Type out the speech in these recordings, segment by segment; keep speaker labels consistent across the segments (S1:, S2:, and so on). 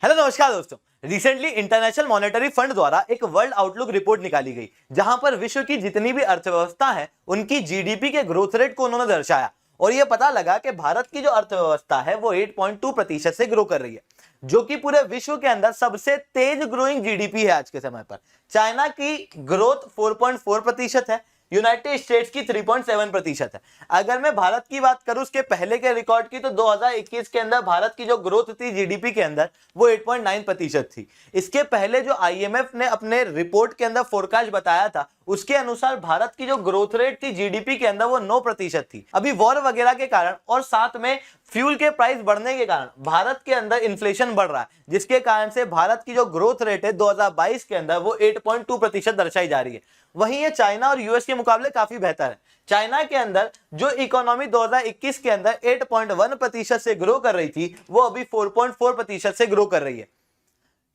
S1: Hello नमस्कार दोस्तों। Recently international monetary fund द्वारा एक वर्ल्ड आउटलुक रिपोर्ट निकाली गई, जहां पर विश्व की जितनी भी अर्थव्यवस्था है उनकी जीडीपी के ग्रोथ रेट को उन्होंने दर्शाया और यह पता लगा कि भारत की जो अर्थव्यवस्था है वो 8.2% से ग्रो कर रही है, जो कि पूरे विश्व के अंदर सबसे तेज ग्रोइंग जीडीपी है आज के समय पर। चाइना की ग्रोथ 4.4% है, यूनाइटेड स्टेट्स की 3.7% है। अगर मैं भारत की बात करूं उसके पहले के रिकॉर्ड की, तो 2021 के अंदर भारत की जो ग्रोथ थी जीडीपी के अंदर वो 8.9% थी। इसके पहले जो आईएमएफ ने अपने रिपोर्ट के अंदर फोरकास्ट बताया था, उसके अनुसार भारत की जो ग्रोथ रेट थी जीडीपी के अंदर वो 9% थी। अभी वॉर वगैरह के कारण और साथ में फ्यूल के प्राइस बढ़ने के कारण भारत के अंदर इन्फ्लेशन बढ़ रहा है, जिसके कारण से भारत की जो ग्रोथ रेट है 2022 के अंदर वो 8.2% दर्शाई जा रही है। वहीं ये चाइना और यूएस के मुकाबले काफी बेहतर है। चाइना के अंदर जो इकोनॉमी 2021 के अंदर 8.1% से ग्रो कर रही थी, वो अभी 4.4% से ग्रो कर रही है।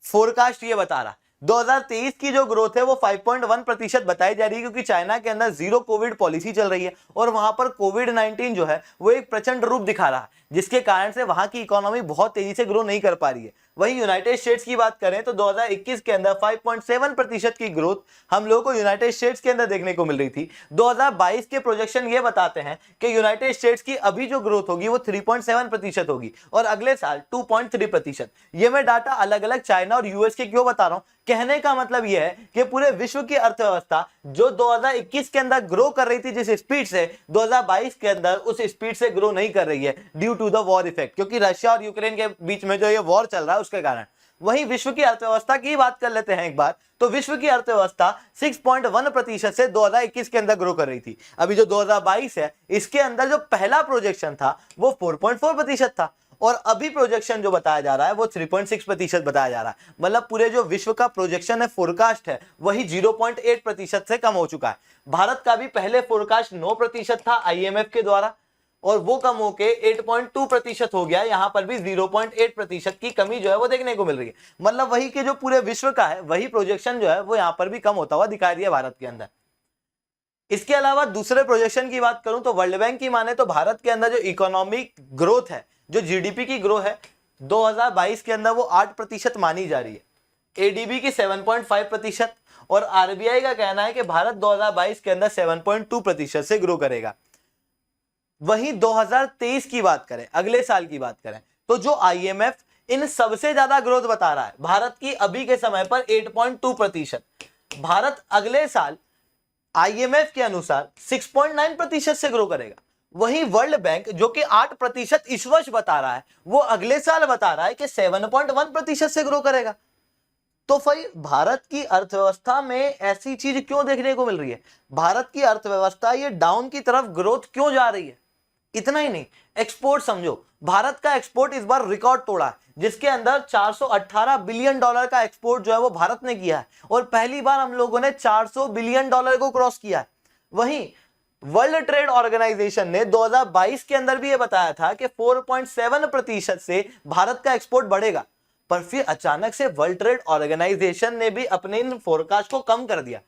S1: फोरकास्ट ये बता रहा 2023 की जो ग्रोथ है वो 5.1% बताई जा रही है, क्योंकि चाइना के अंदर जीरो कोविड पॉलिसी चल रही है और वहां पर कोविड-19 जो है वो एक प्रचंड रूप दिखा रहा है, जिसके कारण से वहां की इकोनॉमी बहुत तेजी से ग्रो नहीं कर पा रही है। वहीं यूनाइटेड स्टेट्स की बात करें तो 2021 के अंदर 5.7% की ग्रोथ हम लोगों को यूनाइटेड स्टेट्स के अंदर देखने को मिल रही थी। 2022 के प्रोजेक्शन ये बताते हैं कि यूनाइटेड स्टेट्स की अभी जो ग्रोथ होगी वो 3.7% होगी और अगले साल 2.3%। ये मैं डाटा अलग अलग चाइना और यूएस के क्यों बता रहा हूं? कहने का मतलब यह है कि पूरे विश्व की अर्थव्यवस्था जो 2021 के अंदर ग्रो कर रही थी जिस स्पीड से, 2022 के अंदर उस स्पीड से ग्रो नहीं कर रही है due to the war effect, क्योंकि रशिया और यूक्रेन के बीच में जो ये वॉर चल रहा है उसके कारण। वहीं विश्व की अर्थव्यवस्था की बात कर लेते हैं एक बार, तो विश्व की अर्थव्यवस्था 6.1% से 2021 के अंदर ग्रो कर रही थी। अभी जो 2022 है इसके अंदर जो पहला प्रोजेक्शन था वो 4.4% था और अभी प्रोजेक्शन जो बताया जा रहा है वो 3.6% बताया जा रहा है। मतलब पूरे जो विश्व का प्रोजेक्शन है, फोरकास्ट है, वही 0.8% से कम हो चुका है। भारत का भी पहले फोरकास्ट 9% था आईएमएफ के द्वारा और वो कम होके 8.2% हो गया। यहां पर भी 0.8% की कमी जो है वो देखने को मिल रही है। मतलब वही के जो पूरे विश्व का है वही प्रोजेक्शन जो है वो यहां पर भी कम होता हुआ दिखाई दिया भारत के अंदर। इसके अलावा दूसरे प्रोजेक्शन की बात करूं तो वर्ल्ड बैंक की माने तो भारत के अंदर जो इकोनॉमिक ग्रोथ है, जो जीडीपी की ग्रोथ है 2022 के अंदर वो 8% मानी जा रही है, एडीबी की 7.5% और आरबीआई का कहना है कि भारत 2022 के अंदर 7.2% से ग्रो करेगा। वहीं 2023 की बात करें, अगले साल की बात करें, तो जो आईएमएफ इन सबसे ज्यादा ग्रोथ बता रहा है भारत की अभी के समय पर 8.2%, भारत अगले साल आईएमएफ के अनुसार 6.9% से ग्रो करेगा। वहीं वर्ल्ड बैंक जो कि 8% इस वर्ष बता रहा है, वो अगले साल बता रहा है कि 7.1% से ग्रो करेगा। तो फिर भारत की अर्थव्यवस्था में ऐसी चीज क्यों देखने को मिल रही है? भारत की अर्थव्यवस्था ये डाउन की तरफ ग्रोथ क्यों जा रही है? इतना ही नहीं, एक्सपोर्ट समझो, भारत का एक्सपोर्ट इस बार रिकॉर्ड तोड़ा है, जिसके अंदर 418 बिलियन डॉलर का एक्सपोर्ट जो है वो भारत ने किया है और पहली बार हम लोगों ने 400 बिलियन डॉलर को क्रॉस किया है। वहीं वर्ल्ड ट्रेड ऑर्गेनाइजेशन ने 2022 के अंदर भी ये बताया था कि 4.7% से भारत का एक्सपोर्ट बढ़ेगा, पर फिर अचानक से वर्ल्ड ट्रेड ऑर्गेनाइजेशन ने भी अपने इन फोरकास्ट को कम कर दिया।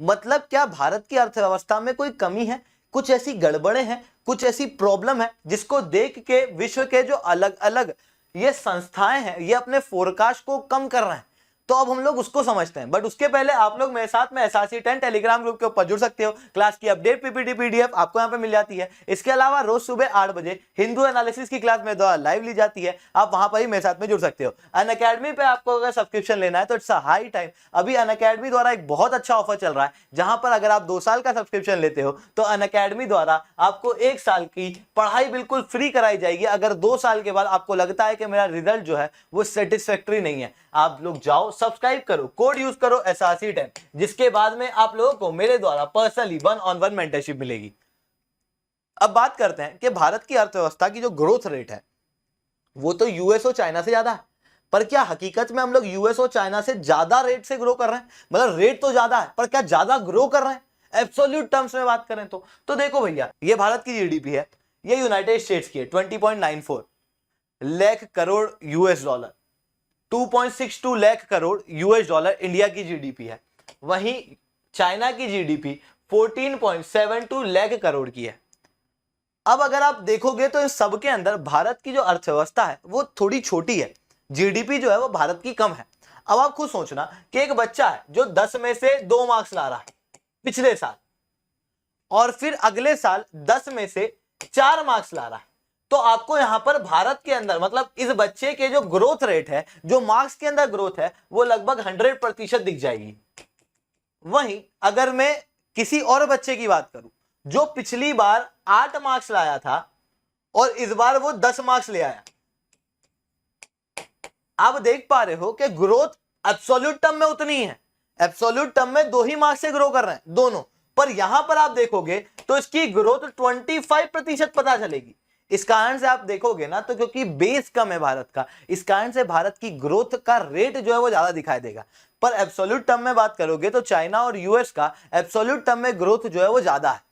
S1: मतलब क्या भारत की अर्थव्यवस्था में कोई कमी है? कुछ ऐसी गड़बड़ें हैं, कुछ ऐसी प्रॉब्लम है जिसको देख के विश्व के जो अलग अलग ये संस्थाएं हैं ये अपने फोरकास्ट को कम कर रहे हैं? तो अब हम लोग उसको समझते हैं, बट उसके पहले आप लोग मेरे साथ में SRC10 टेलीग्राम ग्रुप के ऊपर जुड़ सकते हो। क्लास की अपडेट पीपीटी पीडीएफ आपको यहाँ पे मिल जाती है। इसके अलावा रोज सुबह 8 बजे हिंदू एनालिसिस की क्लास मेरे द्वारा लाइव ली जाती है, आप वहां पर ही मेरे साथ में जुड़ सकते हो। अनअकैडमी पे आपको अगर सब्सक्रिप्शन लेना है तो इट्स अ हाई टाइम। अभी अनअकैडमी द्वारा एक बहुत अच्छा ऑफर चल रहा है, जहां पर अगर आप 2 साल का सब्सक्रिप्शन लेते हो तो अनअकैडमी द्वारा आपको 1 साल की पढ़ाई बिल्कुल फ्री कराई जाएगी। अगर 2 साल के बाद आपको लगता है कि मेरा रिजल्ट जो है वो सेटिस्फैक्टरी नहीं है, आप लोग जाओ सब्सक्राइब करो, कोड यूज करो SRC10, जिसके बाद में आप लोगों को मेरे द्वारा पर्सनली 1-on-1 मेंटरशिप मिलेगी। अब बात करते हैं कि भारत की अर्थव्यवस्था की जो ग्रोथ रेट है वो तो यूएस और चाइना से ज्यादा है, पर क्या हकीकत में हम लोग यूएस और चाइना से ज्यादा रेट से ग्रो कर रहे हैं? मतलब रेट तो ज्यादा है पर क्या ज्यादा ग्रो कर रहे हैं एब्सोल्यूट टर्म्स में बात करें तो देखो भैया, ये भारत की जीडीपी है, ये यूनाइटेड स्टेट्स की है 20.94 lakh crore US dollar, 2.62 lakh crore US dollar India की जीडीपी है। वहीं चाइना की जीडीपी 14.72 लाख करोड़ की है। अब अगर आप देखोगे तो इन सब के अंदर भारत की जो अर्थव्यवस्था है वो थोड़ी छोटी है, जीडीपी जो है वो भारत की कम है। अब आप खुद सोचना कि एक बच्चा है जो 10 में से 2 मार्क्स ला रहा है पिछले साल, और फिर अगले साल 10 में से 4 मार्क्स ला रहा है, तो आपको यहां पर भारत के अंदर मतलब इस बच्चे के जो ग्रोथ रेट है, जो मार्क्स के अंदर ग्रोथ है, वो लगभग 100% दिख जाएगी। वहीं अगर मैं किसी और बच्चे की बात करूं जो पिछली बार 8 मार्क्स लाया था और इस बार वो 10 मार्क्स ले आया, आप देख पा रहे हो कि ग्रोथ एब्सोल्यूट टर्म में उतनी है, एब्सोल्यूट टर्म में 2 ही मार्क्स से ग्रो कर रहे हैं दोनों, पर यहां पर आप देखोगे तो इसकी ग्रोथ 25% पता चलेगी। इस कारण से आप देखोगे ना, तो क्योंकि बेस कम है भारत का, इस कारण से भारत की ग्रोथ का रेट जो है वो ज्यादा दिखाई देगा। पर एब्सोल्यूट टर्म में बात करोगे तो चाइना और यूएस का एब्सोल्यूट टर्म में ग्रोथ जो है वो ज्यादा है।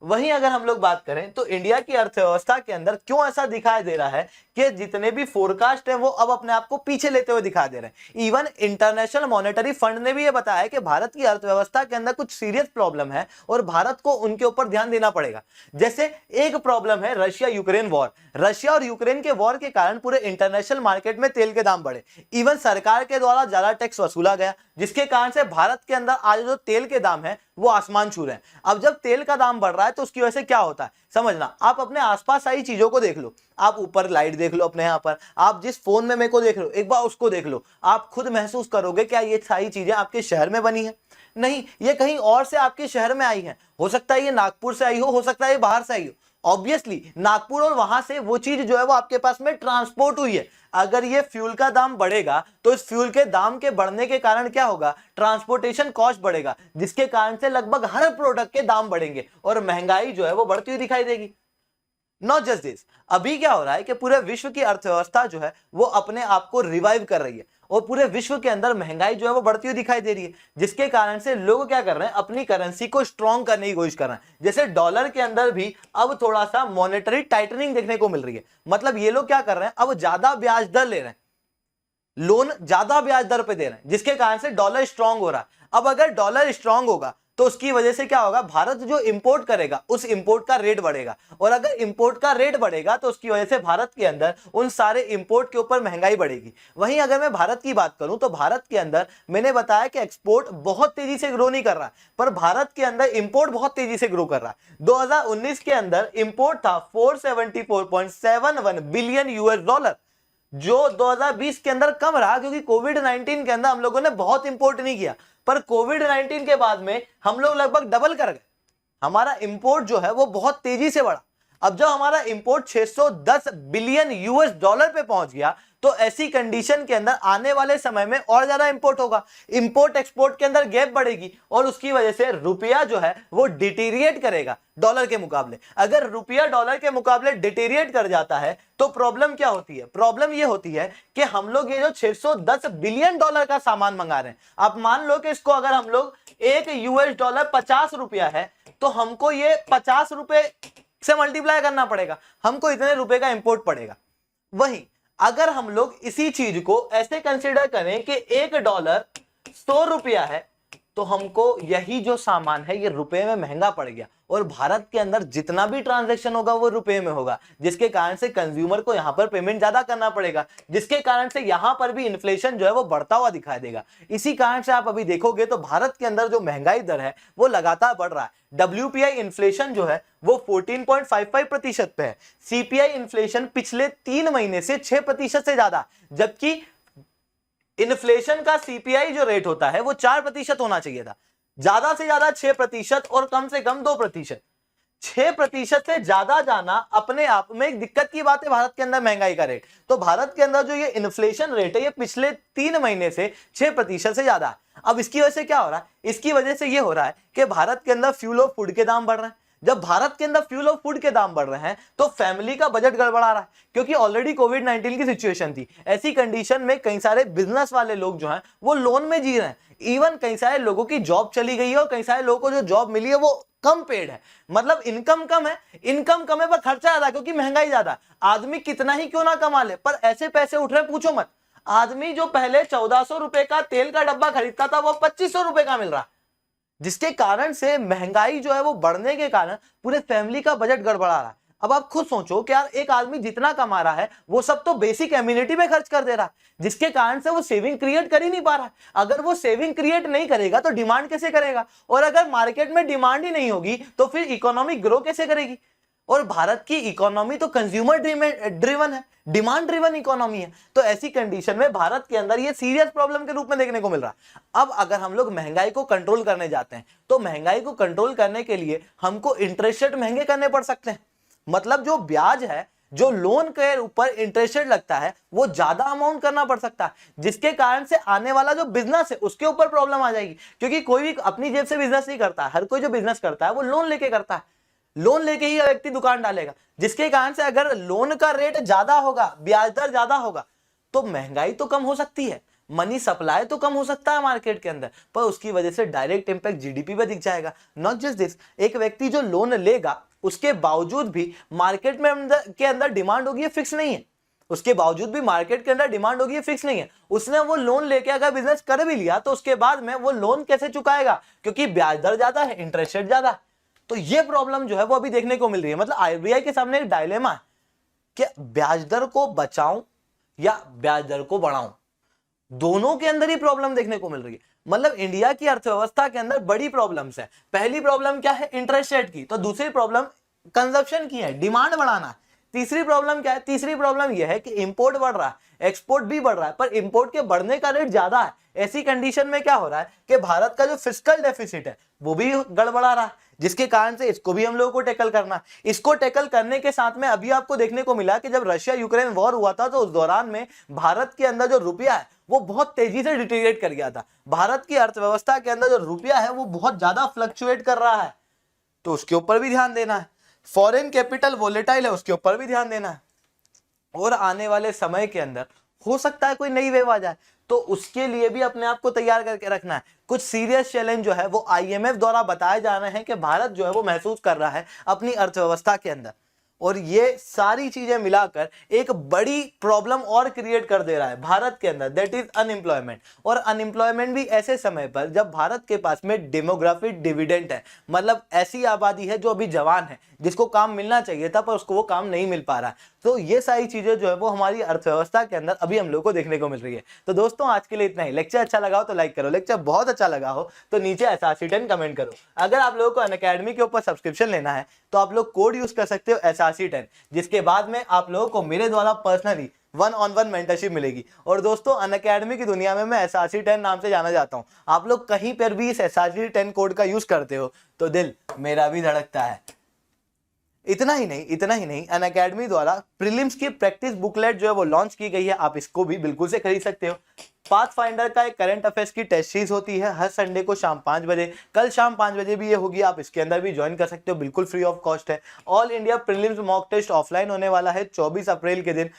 S1: वहीं अगर हम लोग बात करें तो इंडिया की अर्थव्यवस्था के अंदर क्यों ऐसा दिखाई दे रहा है कि जितने भी फोरकास्ट है वो अब अपने आप को पीछे लेते हुए दिखाई दे रहे हैं। इवन इंटरनेशनल मॉनेटरी फंड ने भी ये बताया कि भारत की अर्थव्यवस्था के अंदर कुछ सीरियस प्रॉब्लम है और भारत को उनके ऊपर ध्यान देना पड़ेगा। जैसे एक प्रॉब्लम है रशिया यूक्रेन वॉर। रशिया और यूक्रेन के वॉर के कारण पूरे इंटरनेशनल मार्केट में तेल के दाम बढ़े, इवन सरकार के द्वारा ज्यादा टैक्स वसूला गया, जिसके कारण से भारत के अंदर आज जो तेल के दाम है वो आसमान छू रहे हैं। अब जब तेल का दाम बढ़ रहा है तो उसकी वजह से क्या होता है समझना, आप अपने आसपास सारी चीजों को देख लो, आप ऊपर लाइट देख लो अपने यहाँ पर, आप जिस फोन में मेरे को देख लो एक बार उसको देख लो, आप खुद महसूस करोगे क्या ये सारी चीजें आपके शहर में बनी है? नहीं, ये कहीं और से आपके शहर में आई है। हो सकता है ये नागपुर से आई हो सकता है ये बाहर से आई हो। ऑब्वियसली नागपुर और वहां से वो चीज जो है वो आपके पास में ट्रांसपोर्ट हुई है। अगर ये फ्यूल का दाम बढ़ेगा तो इस फ्यूल के दाम के बढ़ने के कारण क्या होगा, ट्रांसपोर्टेशन कॉस्ट बढ़ेगा, जिसके कारण से लगभग हर प्रोडक्ट के दाम बढ़ेंगे और महंगाई जो है वो बढ़ती हुई दिखाई देगी। नॉट जस्ट दिस, अभी क्या हो रहा है कि पूरे विश्व की अर्थव्यवस्था जो है वो अपने आप को रिवाइव कर रही है और पूरे विश्व के अंदर महंगाई जो है वो बढ़ती हुई दिखाई दे रही है, जिसके कारण से लोग क्या कर रहे हैं, अपनी करेंसी को स्ट्रॉन्ग करने की कोशिश कर रहे हैं। जैसे डॉलर के अंदर भी अब थोड़ा सा मॉनेटरी टाइटनिंग देखने को मिल रही है। मतलब ये लोग क्या कर रहे हैं, अब ज्यादा ब्याज दर ले रहे हैं, लोन ज्यादा ब्याज दर पे दे रहे हैं, जिसके कारण से डॉलर स्ट्रांग हो रहा है। अब अगर डॉलर स्ट्रांग होगा तो उसकी वजह से क्या होगा, भारत जो इंपोर्ट करेगा उस इंपोर्ट का रेट बढ़ेगा, और अगर इंपोर्ट का रेट बढ़ेगा तो उसकी वजह से भारत के अंदर उन सारे इंपोर्ट के ऊपर महंगाई बढ़ेगी। वहीं अगर मैं भारत की बात करूं तो भारत के अंदर मैंने बताया कि एक्सपोर्ट बहुत तेजी से ग्रो नहीं कर रहा, पर भारत के अंदर इंपोर्ट बहुत तेजी से ग्रो कर रहा है। 2019 के अंदर इंपोर्ट था 474.71 बिलियन यूएस डॉलर, जो 2020 के अंदर कम रहा क्योंकि कोविड-19 के अंदर हम लोगों ने बहुत इंपोर्ट नहीं किया, पर कोविड-19 के बाद में हम लोग लगभग डबल कर गए, हमारा इंपोर्ट जो है वो बहुत तेजी से बढ़ा। अब जब हमारा इंपोर्ट 610 बिलियन यूएस डॉलर पे पहुंच गया तो ऐसी कंडीशन के अंदर आने वाले समय में और ज्यादा इंपोर्ट होगा, इंपोर्ट एक्सपोर्ट के अंदर गैप बढ़ेगी और उसकी वजह से रुपया जो है वो डिटेरिएट करेगा डॉलर के मुकाबले। अगर रुपया डॉलर के मुकाबले डिटेरिएट कर जाता है तो प्रॉब्लम क्या होती है, प्रॉब्लम ये होती है कि हम लोग ये जो 610 बिलियन डॉलर का सामान मंगा रहे हैं, आप मान लो कि इसको अगर हम लोग एक यूएस डॉलर 50 रुपया है तो हमको ये 50 रुपए से मल्टीप्लाई करना पड़ेगा, हमको इतने रुपए का इंपोर्ट पड़ेगा। वहीं अगर हम लोग इसी चीज को ऐसे कंसीडर करें कि एक डॉलर 100 रुपया है तो हमको यही जो सामान है ये रुपए में महंगा पड़ गया, और भारत के अंदर जितना भी ट्रांजैक्शन होगा वो रुपए में होगा, जिसके कारण से कंज्यूमर को यहां पर पेमेंट ज्यादा करना पड़ेगा, जिसके कारण से यहां पर भी इन्फ्लेशन जो है वो बढ़ता हुआ दिखाई देगा। इसी कारण से आप अभी देखोगे तो भारत के अंदर जो महंगाई दर है वो लगातार बढ़ रहा है। WPI इन्फ्लेशन जो है वो 14.55% पे है, CPI इन्फ्लेशन पिछले 3 महीने से 6% से ज्यादा, जबकि इन्फ्लेशन का CPI जो रेट होता है वो 4% होना चाहिए था, ज्यादा से ज्यादा 6% और कम से कम 2%। 6% से ज्यादा जाना अपने आप में एक दिक्कत की बात है भारत के अंदर महंगाई का रेट। तो भारत के अंदर जो ये इन्फ्लेशन रेट है ये पिछले 3 महीने से 6% से ज्यादा है। अब इसकी वजह से क्या हो रहा है, इसकी वजह से ये हो रहा है कि भारत के अंदर फ्यूल और फूड के दाम बढ़ रहे हैं। जब भारत के अंदर फ्यूल और फूड के दाम बढ़ रहे हैं तो फैमिली का बजट गड़बड़ा रहा है, क्योंकि ऑलरेडी कोविड-19 की सिचुएशन थी। ऐसी कंडीशन में कई सारे बिजनेस वाले लोग जो हैं वो लोन में जी रहे हैं, इवन कई सारे लोगों की जॉब चली गई है और कई सारे लोगों को जो जॉब मिली है वो कम पेड है, मतलब इनकम कम है पर खर्चा ज्यादा, क्योंकि महंगाई ज्यादा। आदमी कितना ही क्यों ना कमा ले पर ऐसे पैसे उठ रहे पूछो मत। आदमी जो पहले 1400 रुपए का तेल का डब्बा खरीदता था वो 2500 रुपए का मिल रहा, जिसके कारण से महंगाई जो है वो बढ़ने के कारण पूरे फैमिली का बजट गड़बड़ा रहा है। अब आप खुद सोचो कि यार एक आदमी जितना कमा रहा है वो सब तो बेसिक एम्यूनिटी पे खर्च कर दे रहा है, जिसके कारण से वो सेविंग क्रिएट कर ही नहीं पा रहा है। अगर वो सेविंग क्रिएट नहीं करेगा तो डिमांड कैसे करेगा, और अगर मार्केट में डिमांड ही नहीं होगी तो फिर इकोनॉमी ग्रो कैसे करेगी। और भारत की इकोनॉमी तो कंज्यूमर ड्रिवन है, डिमांड ड्रिवन इकोनॉमी है। तो ऐसी कंडीशन में भारत के अंदर ये सीरियस प्रॉब्लम के रूप में देखने को मिल रहा है। अब अगर हम लोग महंगाई को कंट्रोल करने जाते हैं तो महंगाई को कंट्रोल करने के लिए हमको इंटरेस्ट रेट महंगे करने पड़ सकते हैं। मतलब जो ब्याज है, जो लोन के ऊपर इंटरेस्ट रेट लगता है, वो ज्यादा अमाउंट करना पड़ सकता है, जिसके कारण से आने वाला जो बिजनेस है उसके ऊपर प्रॉब्लम आ जाएगी। क्योंकि कोई भी अपनी जेब से बिजनेस नहीं करता, हर कोई जो बिजनेस करता है वो लोन लेके करता है। लोन लेके ही व्यक्ति दुकान डालेगा, जिसके कारण से अगर लोन का रेट ज्यादा होगा, ब्याज दर ज्यादा होगा, तो महंगाई तो कम हो सकती है, मनी सप्लाई तो कम हो सकता है मार्केट के अंदर, पर उसकी वजह से डायरेक्ट इंपैक्ट जीडीपी पे दिख जाएगा। नॉट जस्ट दिस, एक व्यक्ति जो लोन लेगा उसके बावजूद भी मार्केट में के अंदर डिमांड होगी, फिक्स नहीं है। उसके बावजूद भी मार्केट के अंदर डिमांड होगी, फिक्स नहीं है। उसने वो लोन लेके अगर बिजनेस कर भी लिया तो उसके बाद में वो लोन कैसे चुकाएगा, क्योंकि ब्याज दर ज्यादा है, इंटरेस्ट रेट ज्यादा है। तो ये प्रॉब्लम जो है वो अभी देखने को मिल रही है। मतलब आरबीआई के सामने एक डायलेमा है कि ब्याज दर को बचाऊं या ब्याज दर को बढ़ाऊं, दोनों के अंदर ही प्रॉब्लम देखने को मिल रही है। मतलब इंडिया की अर्थव्यवस्था के अंदर बड़ी प्रॉब्लम्स है। पहली प्रॉब्लम क्या है, इंटरेस्ट रेट की। तो दूसरी प्रॉब्लम कंजप्शन की है, डिमांड बढ़ाना। तीसरी प्रॉब्लम क्या है, तीसरी प्रॉब्लम यह है कि इंपोर्ट बढ़ रहा है, एक्सपोर्ट भी बढ़ रहा है, पर इंपोर्ट के बढ़ने का रेट ज्यादा है। ऐसी कंडीशन में क्या हो रहा है कि भारत का जो फिस्कल डेफिसिट है वो भी गड़बड़ा रहा है, जिसके कारण से इसको भी हम लोगों को टैकल करना। इसको टैकल करने के साथ में अभी आपको देखने को मिला कि जब रशिया यूक्रेन वॉर हुआ था तो उस दौरान में भारत के अंदर जो रुपया है वो बहुत तेजी से डिटेरिएट कर गया था। भारत की अर्थव्यवस्था के अंदर जो रुपया है वो बहुत ज्यादा फ्लक्चुएट कर रहा है, तो उसके ऊपर भी ध्यान देना है। फॉरेन कैपिटल वोलेटाइल है, उसके ऊपर भी ध्यान देना है। और आने वाले समय के अंदर हो सकता है कोई नई वेव आ जाए, तो उसके लिए भी अपने आप को तैयार करके रखना है। कुछ सीरियस चैलेंज जो है वो आईएमएफ द्वारा बताए जा रहे हैं कि भारत जो है वो महसूस कर रहा है अपनी अर्थव्यवस्था के अंदर, और ये सारी चीजें मिलाकर एक बड़ी प्रॉब्लम और क्रिएट कर दे रहा है भारत के अंदर, दैट इज अनएम्प्लॉयमेंट। और अनएम्प्लॉयमेंट भी ऐसे समय पर जब भारत के पास में डेमोग्राफिक डिविडेंड है, मतलब ऐसी आबादी है जो अभी जवान है, जिसको काम मिलना चाहिए था पर उसको वो काम नहीं मिल पा रहा है। तो ये सारी चीजें जो है वो हमारी अर्थव्यवस्था के अंदर अभी हम लोग को देखने को मिल रही है। तो दोस्तों आज के लिए इतना ही। लेक्चर अच्छा लगा हो तो लाइक करो, लेक्चर बहुत अच्छा लगा हो तो नीचे SRC10 कमेंट करो। अगर आप लोगों को अनअकैडमी के ऊपर सब्सक्रिप्शन लेना है तो आप लोग कोड यूज कर सकते हो SRC10, जिसके बाद में आप लोगों को मेरे द्वारा पर्सनली 1-on-1 मेंटरशिप मिलेगी। और दोस्तों अनअकैडमी की दुनिया में मैं SRC10 नाम से जाना जाता हूं। आप लोग कहीं पर भी इस SRC10 कोड का यूज करते हो तो दिल मेरा भी धड़कता है। इतना ही नहीं, अनअकैडमी द्वारा प्रीलिम्स की प्रैक्टिस बुकलेट जो है वो लॉन्च की गई है, आप इसको भी बिल्कुल से खरीद सकते हो। पाथफाइंडर का एक करंट अफेयर्स की टेस्ट सीरीज होती है हर संडे को शाम 5 बजे, कल शाम 5 बजे भी ये होगी, आप इसके अंदर भी ज्वाइन कर सकते हो, बिल्कुल फ्री ऑफ कॉस्ट है। All India prelims mock test offline होने वाला है 24 अप्रैल के दिन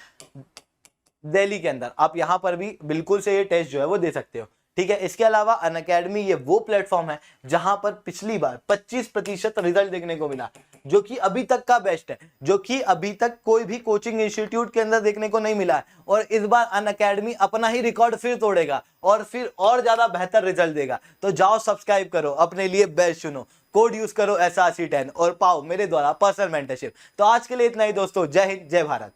S1: दिल्ली के अंदर। आप यहाँ पर भी बिल्कुल से ये टेस्ट जो है वो दे सकते हो, ठीक है। इसके अलावा अनअकैडमी ये वो प्लेटफॉर्म है जहां पर पिछली बार 25% रिजल्ट देखने को मिला, जो कि अभी तक का बेस्ट है, जो कि अभी तक कोई भी कोचिंग इंस्टीट्यूट के अंदर देखने को नहीं मिला है। और इस बार अनअकैडमी अपना ही रिकॉर्ड फिर तोड़ेगा और फिर और ज्यादा बेहतर रिजल्ट देगा। तो जाओ सब्सक्राइब करो, अपने लिए बेस्ट चुनो, कोड यूज करो SRC10 और पाओ मेरे द्वारा पर्सनल मेंटरशिप। तो आज के लिए इतना ही दोस्तों, जय हिंद, जय भारत।